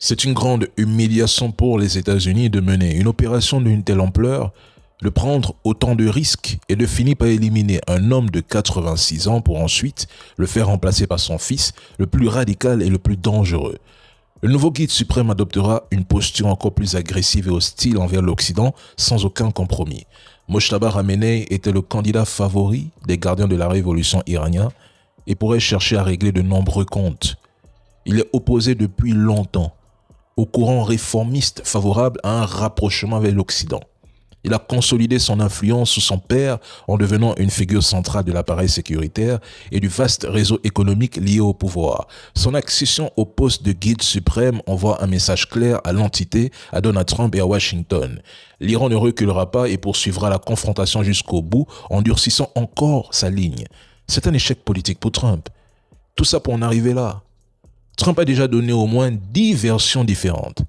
C'est une grande humiliation pour les États-Unis de mener une opération d'une telle ampleur, de prendre autant de risques et de finir par éliminer un homme de 86 ans pour ensuite le faire remplacer par son fils, le plus radical et le plus dangereux. Le nouveau guide suprême adoptera une posture encore plus agressive et hostile envers l'Occident sans aucun compromis. Mojtaba Khamenei était le candidat favori des gardiens de la révolution iranienne et pourrait chercher à régler de nombreux comptes. Il est opposé depuis longtemps au courant réformiste favorable à un rapprochement avec l'Occident. Il a consolidé son influence sous son père en devenant une figure centrale de l'appareil sécuritaire et du vaste réseau économique lié au pouvoir. Son accession au poste de guide suprême envoie un message clair à l'entité, à Donald Trump et à Washington. L'Iran ne reculera pas et poursuivra la confrontation jusqu'au bout en durcissant encore sa ligne. C'est un échec politique pour Trump. Tout ça pour en arriver là. Trump a déjà donné au moins 10 versions différentes.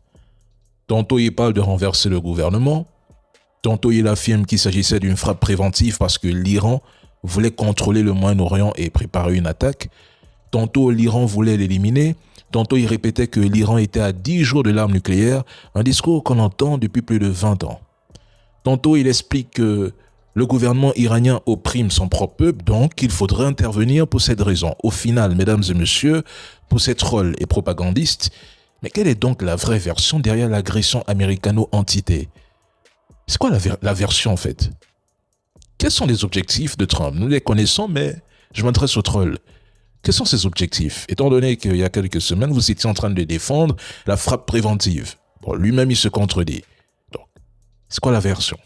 Tantôt il parle de renverser le gouvernement, tantôt il affirme qu'il s'agissait d'une frappe préventive parce que l'Iran voulait contrôler le Moyen-Orient et préparer une attaque, tantôt l'Iran voulait l'éliminer, tantôt il répétait que l'Iran était à 10 jours de l'arme nucléaire, un discours qu'on entend depuis plus de 20 ans. Tantôt il explique que le gouvernement iranien opprime son propre peuple, donc il faudrait intervenir pour cette raison. Au final, mesdames et messieurs, pour ces trolls et propagandistes, mais quelle est donc la vraie version derrière l'agression américano-entité? C'est quoi la version en fait? Quels sont les objectifs de Trump? Nous les connaissons, mais je m'adresse aux trolls. Quels sont ses objectifs? Étant donné qu'il y a quelques semaines, vous étiez en train de défendre la frappe préventive. Bon, lui-même, il se contredit. Donc, c'est quoi la version?